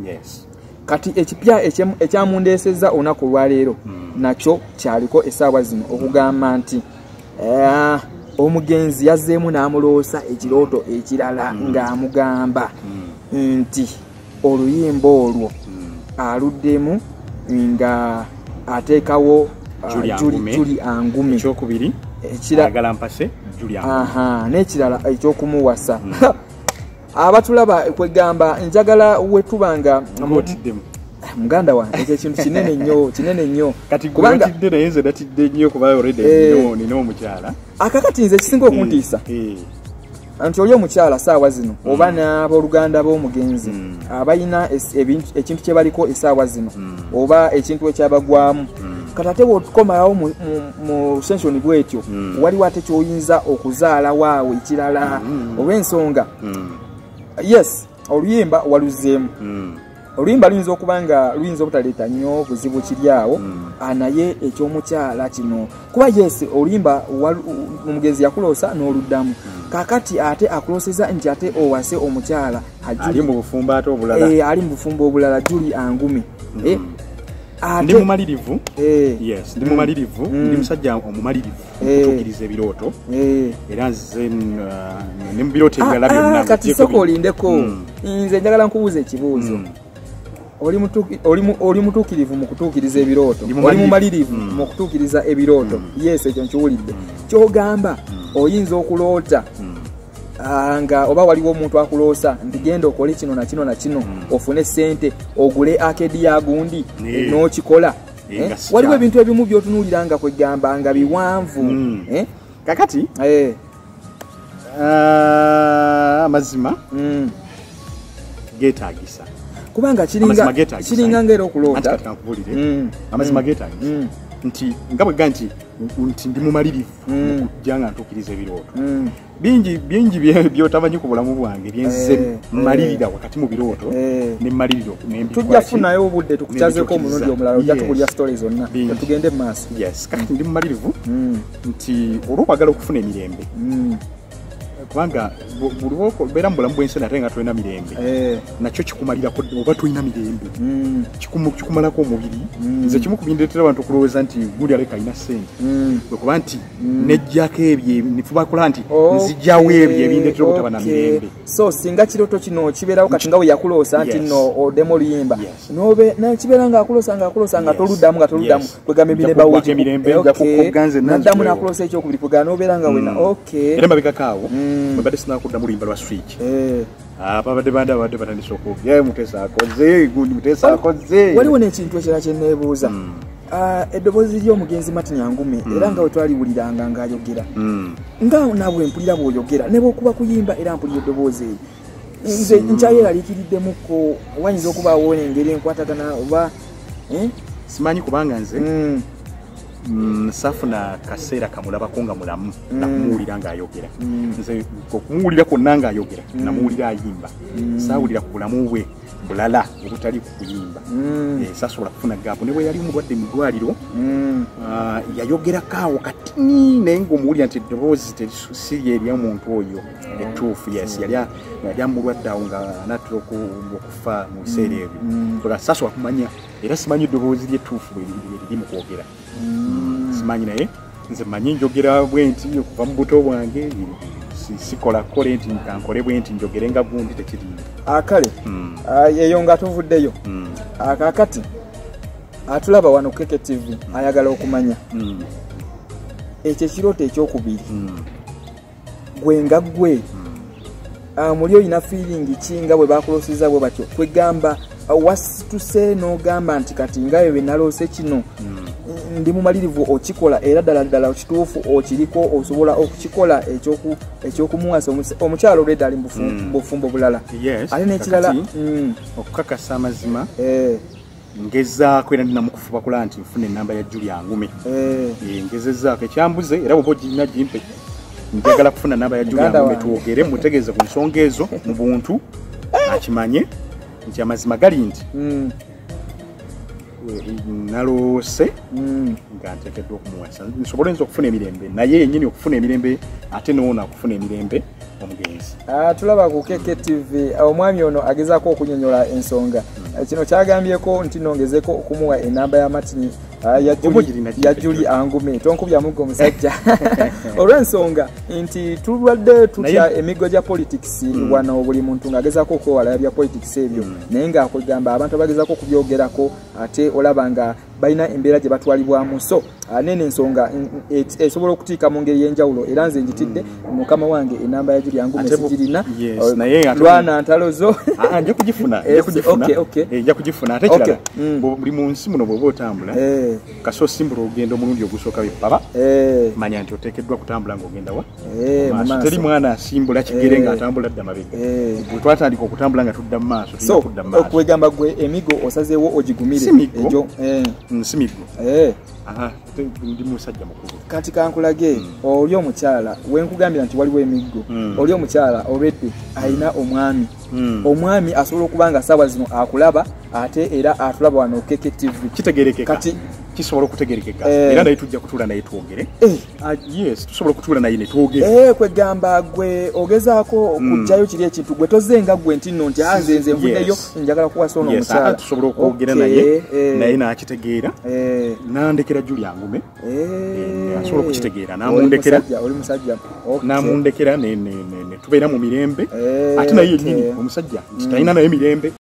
Yes. Kati ekipya ekyamundeseza onako lwaleero nakyo kyaliko essaawa zino okugamba nti omugenzi yazzeemu n'amuloosa ekirooto ekirala ng'amugamba nti oluyimba olwo aluddemu nga ateekawo Juli Angume ekyokubiri ekirala mpase Juli Angume n'ekirala ekyokumuwasa abatulaba kwegamba njagala wetubanga muganda wange ekyo ekintu kinene nnyo kubanga nayenze datidde nnyo kuba already nina omukyala akakati nze kisinga okuntiisa anti oli omukyala saawa zino oba n'abooluganda b'omugenzi abalina ekintu kye baliko essaawa zino oba ekintu ekyabagwamu kati ate bw'otukomalawo mu sensoni bw'etyo waliwo ate kyoyinza okuzaala waawe ekirala olw'ensonga yes oluyimba waluzzeemu oluyimba luyinza okuba nga luyinza obutaleeta nnyo buzibu kiri awo naye ekyomukyala kino kuba yes oluyimba omugenzi yakuloosa n'oluddamu kakati ate akulooseza nti ate owase omukyala ali mu bufumbo obulala Juli Angume ndi mumalirivu yes ndi mumalirivu ndi musajja omumalirivu okutuukiriza ebirooto era nze ne mu birooto ebirala byonna kati soko olindeko nze njagala nkubuuza ekibuuzo oli mutuukirivu mu kutuukiriza ebirooto oli mumalirivu mu kutuukiriza ebirooto yes ekyo nkiwulidde kyogamba oyinza okuloota nga oba waliwo omuntu akuloosa nti genda okole kino na kino na kino ofune ssente ogule akedi ya gundi n'okikola waliwo ebintu ebimu by'otunuulira nga kwegamba nga biwanvu kakati amazima geetaagisa kubanga kiringa ng'era okuloota amazima geetaagisa nti nga bwegga nti ndi mumalirivu okujja nga ntuukiriza ebirooto bingi byotamanyi ku bulamu bwange byenze malirira wakati mu birooto ne malirira tujja funayo obudde tukukyazeeko omulundi omulala ojja tubulya story zonna tugende mu maaso yes kakati ndi mumalirivu nti olw'okwagala okufuna emirembe kubanga beera mu bulamu bw'ensi ate nga tolina mirembe nakyo kikumalirako oba tolina mirembe kikumalako omubiri nze kimu ku bindeetera abantu okulowooza nti gundi aleka alina ssente lwekuba nti nejjako ebyo nifubakola nti nzijjawo ebyo ebindeetera obutaba na mirembe so singa kirooto kino kibeerawo kati nga we yakuloosa nti nno oddemu oluyimba kibeera ngaakuloosa nga toluddamu kwegamba emirembe naddamu n'akuloosa ekyokubiri kwegamba n'obeera nga wena era mabegakaawo mbadde sinakudda mu luyimba lwa switch babadde batandise okugya Mutesa akoze waliwo n'ekintu ekirala kye neebuuza eddoboozi ly'omugenzi Martin Angume era nga we twaliwuliranga ng'ayogera nga nabwe mpulira bw'oyogera ne bw'okuba kuyimba era mpulira eddoboozi eryo nze nkyayeraliikiriddemukko wayinza okubaawo engeri enkwatagana oba simanyi kubanga nze safuna kaseera kamulabako nga mulamu nakumuwulira ng'ayogera nze okumuwulira kwonna ng'ayogera namuwulira ayimba saawulira ku bulamu bwe bulala obutali ku kuyimba sasobola kufuna gaapu ne bwe yali mulwadde mu ddwaliro yayogerako katini naye ng'omuwulira nti eddoboozi si ery'omuntu oyo ettuufu yes yali amulwadde awo nga anattera okufa mu biseera ebyo sasobola kumanya era simanyi eddoboozi ly'ettuufu liri mu kwogera simanyi naye nze manyi njogera bwenti okuva mu buto bwange sikola kole nti kankole bwenti njogere nga gundi tekirinda akale eyo nga tuvuddeyo akakati atulaba wano Keke TV ayagala okumanya ekyo ekirooto ekyokubiri gwe nga gwe muli oyina feeling ki nga bwe bakuloosiza bwe batyo kwegamba wasituse n'ogamba nti kati nga bwe naloose kino ndi mumalirivu okikola era ddala kituufu okiriko osobola okukikola ekyokumuwasa omukyalo olwedde ali mu bufumbo bulala ate n'ekirala okukakasa amazima ngezaako era ndinamukufuba kula nti nfuna enamba ya Juli Angume ngezezaako ekyambuze era bwoba ogirina gimpe njagala kufuna namba ya Juli Angume twogere mutegeeze ku nsonga ezo mu buntu akimanye nti amazima gali nti naloose nga nteekeddwa okumuwasa nsobole nza okufuna emirembe naye yennyini okufuna emirembe ate noona okufuna emirembe omugenzi yes. Tulaba ku KKTV omwami ono agezaako okunyonyola ensonga. Kino kyagambyeko nti nongezeko okumuwa enamba ya Martin ya Juli Angume tonkubya mugo omusajja olw'ensonga nti tulwadde tutya emigo gya politics wano buli muntu ng'agezaako okwewala bya politics ebyo naye ng'akugamba abantu abagezaako okubyogerako ate olaba nga balina embeera gye batwalibwamu so nene ensonga esobola okutiika mu ngeri y'enjawulo era nze njitidde mukama wange enamba ya Juli Angume sigirina lwana ntalo zo nja kugifuna nja kugifuna ate kirala buli mu nsi muno bw'oba otambula kaso osimbula ogenda omulundi ogusooka bepaba manya nti oteekeddwa kutambula ng'ogenda wa maaso teri mwana asimbula kigere ng'atambula dda mabega bwe twatandika okutambula nga tudda mu maaso so okwegamba gwe emigo osazeewo ogigumire egyo nsimiggo ndi musajja mukulu kati kankulage oli omukyala wenkugambira nti waliwo emiggo oli omukyala olwedde alina omwami asobola okuba nga saawa zino akulaba ate era atulaba wano KKTV kitegerekeka kati kisobola okutegerekeka era naye tujja kutuula naye twogere yes tusobola okutuula naye ne twogere kwegamba gwe ogezaako okujjayo kiri ekintu gwe tozenga gwe nti nno nti nze nvuddeyo njagala kuwasa ono omukyala tusobola okwogera naye naye n'akitegeera n'andekera Juli Angume asobola okukitegeera n'amundekera ne tubeera mu mirembe ate naye yennyini omusajja nti talina naye mirembe